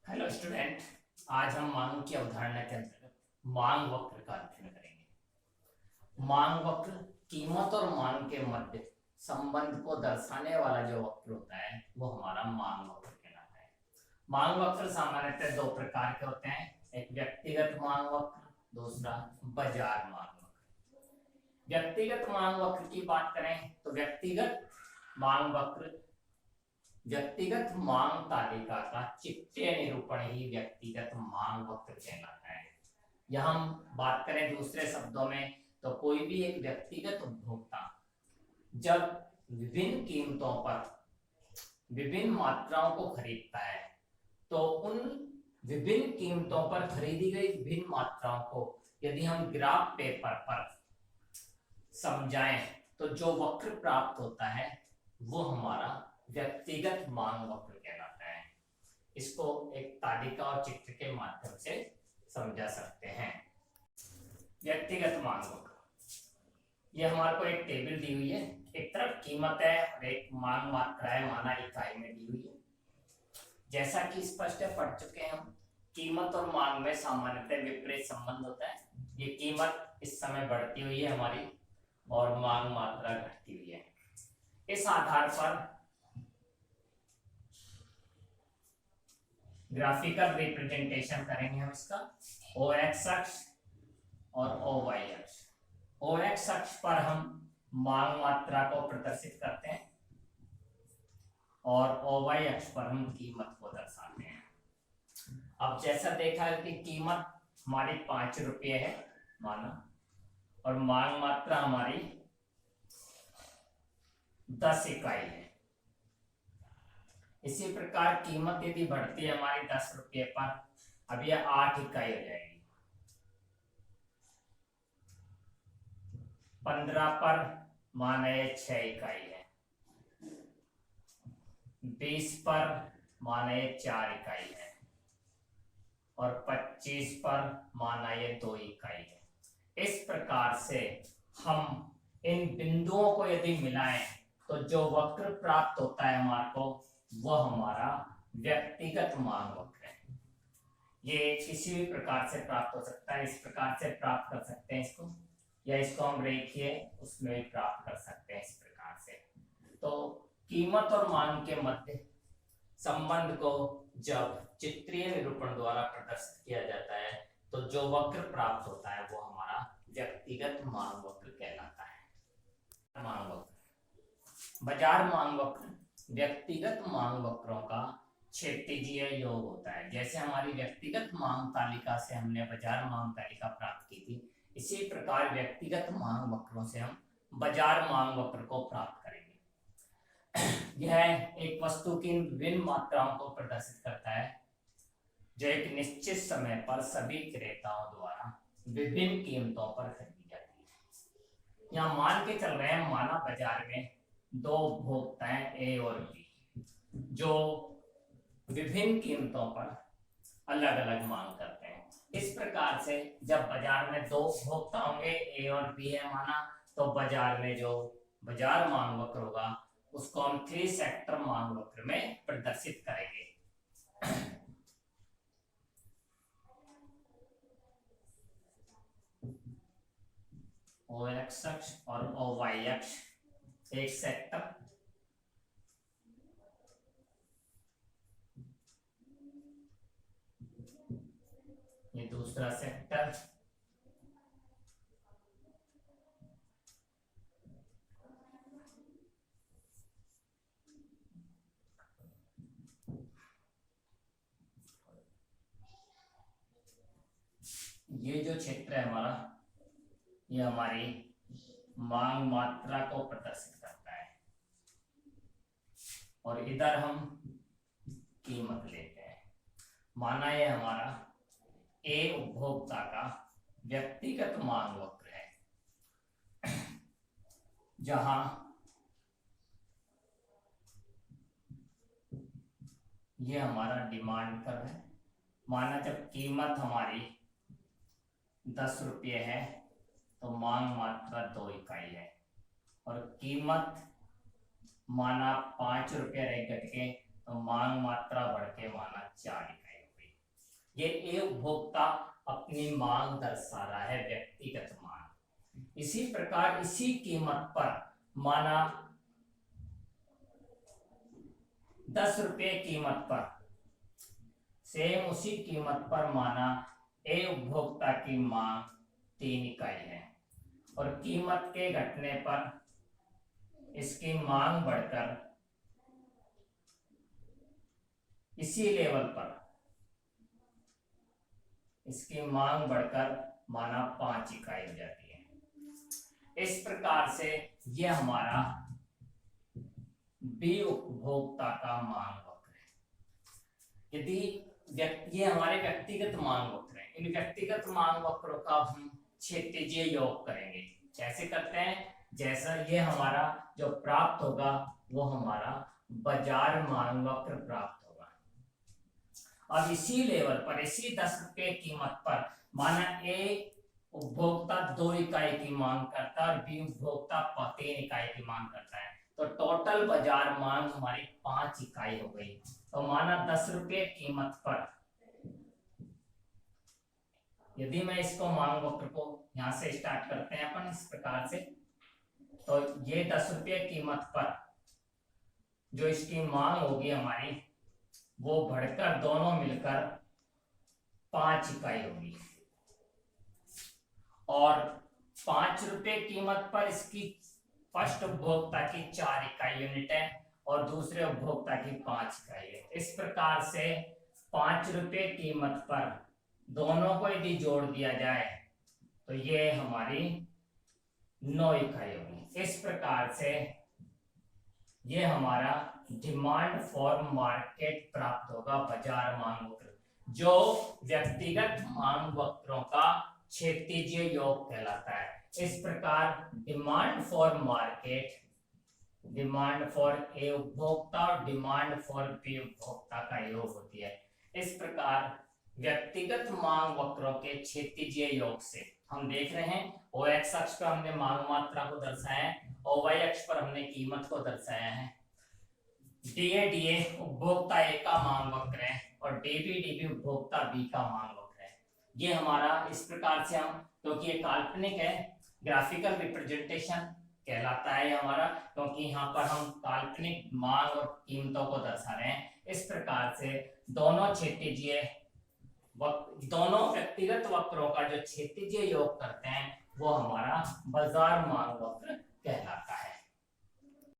Hello student. आज हम मांग की अवधारणा के अंतर्गत मांग वक्र का अध्ययन करेंगे। मांग वक्र कीमत और मांग के मध्य संबंध को दर्शाने वाला जो वक्र होता है वो हमारा मांग वक्र कहलाता है। मांग वक्र सामान्यतः दो प्रकार के होते हैं, एक व्यक्तिगत मांग वक्र, दूसरा बाजार मांग वक्र। व्यक्तिगत मांग वक्र की बात करें तो व्यक्तिगत मांग तालिका का चित्रीय निरूपण ही व्यक्तिगत मांग वक्र कहलाता है। यह हम बात करें दूसरे शब्दों में तो कोई भी एक व्यक्तिगत उपभोक्ता जब विभिन्न कीमतों पर विभिन्न मात्राओं को खरीदता है तो उन विभिन्न कीमतों पर खरीदी गई विभिन्न मात्राओं को यदि हम ग्राफ पेपर पर समझाएं तो जो वक्र प्राप्त होता है वो हमारा व्यक्तिगत मांग वक्र कहलाता है। इसको एक तालिका और चित्र के माध्यम से समझा सकते हैं। व्यक्तिगत मांग वक्र, ये हमारे को एक टेबल दी हुई है, एक तरफ कीमत है और एक मांग मात्रा है, माना इकाई में दी हुई है। जैसा कि स्पष्ट है, पढ़ चुके हैं हम, कीमत और मांग में सामान्यतः विपरीत संबंध होता है। ये कीमत इस समय बढ़ती हुई है हमारी और मांग मात्रा घटती हुई है। इस आधार पर ग्राफिकल रिप्रेजेंटेशन करेंगे हम इसका। ओ एक्स अक्ष और ओ वाई अक्ष। ओ एक्स अक्ष पर हम मांग मात्रा को प्रदर्शित करते हैं और ओ वाई अक्ष पर हम कीमत को दर्शाते हैं। अब जैसा देखा है कि कीमत हमारी 5 रुपये है माना, और मांग मात्रा हमारी 10 इकाई है। इसी प्रकार कीमत यदि बढ़ती है हमारी 10 रुपये पर, अब यह 8 इकाई हो जाएगी। 15 पर माना ये 6 इकाई है। 20 पर माना ये 4 इकाई है और 25 पर माना ये 2 इकाई है। इस प्रकार से हम इन बिंदुओं को यदि मिलाएं तो जो वक्र प्राप्त होता है हमारे को वह हमारा व्यक्तिगत मांग वक्र है। ये किसी भी प्रकार से प्राप्त हो सकता है, इस प्रकार से प्राप्त कर सकते हैं इसको, या इसको हम रेखीय उसमें भी प्राप्त कर सकते हैं इस प्रकार से। तो कीमत और मांग के मध्य संबंध को जब चित्रीय निरूपण द्वारा प्रदर्शित किया जाता है तो जो वक्र प्राप्त होता है वो हमारा व्यक्तिगत मांग वक्र कहलाता है। मांग वक्र, बाजार मांग वक्र व्यक्तिगत मांग वक्रों का क्षैतिजीय योग होता है। जैसे हमारी व्यक्तिगत मांग तालिका से हमने बाजार मांग तालिका प्राप्त की थी, इसी प्रकार व्यक्तिगत मांग वक्रों से हम बाजार मांग वक्र को प्राप्त करेंगे। यह एक वस्तु की विभिन्न मात्राओं को प्रदर्शित करता है जो एक निश्चित समय पर सभी क्रेताओं द्वारा विभिन्न कीमतों पर खरीदी जाती है। यहाँ मान के चल रहे हैं, माना बाजार में दो उपभोक्ता हैं ए और बी, जो विभिन्न कीमतों पर अलग अलग मांग करते हैं। इस प्रकार से जब बाजार में दो उपभोक्ता होंगे ए और बी है माना, तो बाजार में जो बाजार मांग वक्र होगा उसको हम 3 सेक्टर मांग वक्र में प्रदर्शित करेंगे। ओ एक्स अक्ष और ओ वाई अक्ष एक सेक्टर, ये दूसरा सेक्टर, ये जो क्षेत्र है हमारा, ये हमारी मांग मात्रा को प्रदर्शित करता है और इधर हम कीमत लेते हैं। माना ये हमारा ए उपभोक्ता का व्यक्तिगत मांग वक्र है, जहां ये हमारा डिमांड कर रहा है। माना जब कीमत हमारी 10 रुपये है तो मांग मात्रा 2 इकाई है, और कीमत माना 5 रुपये रह घट के तो मांग मात्रा बढ़ के माना 4 इकाई हो गई। ये ए उपभोक्ता अपनी मांग दर्शा रहा है, व्यक्तिगत मांग। इसी प्रकार इसी कीमत पर माना 10 रुपये कीमत पर, सेम उसी कीमत पर माना ए उपभोक्ता की मांग 3 इकाई है और कीमत के घटने पर इसकी मांग बढ़कर इसी लेवल पर इसकी मांग बढ़कर माना 5 इकाई हो जाती है। इस प्रकार से यह हमारा बी उपभोक्ता का मांग वक्र है। यदि ये हमारे व्यक्तिगत मांग वक्र हैं, इन व्यक्तिगत मांग वक्रों का हम क्षैतिजीय योग करेंगे। कैसे करते हैं? जैसा ये हमारा जो प्राप्त होगा वो हमारा बाजार मांग वक्र प्राप्त होगा। अब इसी लेवल पर, इसी 10 रुपये कीमत पर माना ए उपभोक्ता 2 इकाई की मांग करता है और बी उपभोक्ता 3 इकाई की मांग करता है, तो टोटल बाजार मांग हमारी 5 इकाई हो गई। तो माना 10 रुपये कीमत पर, यदि मैं इसको मांग वक्र को यहां से स्टार्ट करते हैं अपन इस प्रकार से, तो ये 10 रुपये कीमत पर जो इसकी मांग होगी हमारी, वो बढ़कर दोनों मिलकर 5 इकाई होगी और 5 रुपये कीमत पर इसकी फर्स्ट उपभोक्ता की 4 इकाई यूनिट है और दूसरे उपभोक्ता की 5 इकाई है। इस प्रकार से 5 रुपये कीमत पर दोनों को यदि जोड़ दिया जाए तो ये हमारी 9 इकाई होगी। इस प्रकार से ये हमारा डिमांड फॉर मार्केट प्राप्त होगा, बाजार मांग वक्र, जो व्यक्तिगत मांग वक्रों का क्षैतिजीय योग कहलाता है। इस प्रकार demand for market, demand for a उपभोक्ता और डिमांड फॉर बी उपभोक्ता का योग होती है। इस प्रकार व्यक्तिगत मांग वक्रों के क्षैतिजीय योग से हम देख रहे हैं, ओ एक्स अक्ष पर हमने मांग मात्रा को दर्शाया है और वाई अक्ष पर हमने कीमत को दर्शाया है। डीए उपभोक्ता ए का मांग वक्र है और डीबी उपभोक्ता बी का मांग वक्र है। ये हमारा इस प्रकार से हम, क्योंकि ये काल्पनिक है, ग्राफिकल रिप्रेजेंटेशन कहलाता है हमारा, क्योंकि यहाँ पर हम काल्पनिक मांग और कीमतों को दर्शा रहे हैं। इस प्रकार से दोनों क्षैतिजीय दोनों व्यक्तिगत वक्रों का जो क्षैतिजीय योग करते हैं वो हमारा बाजार मांग वक्र कहलाता है।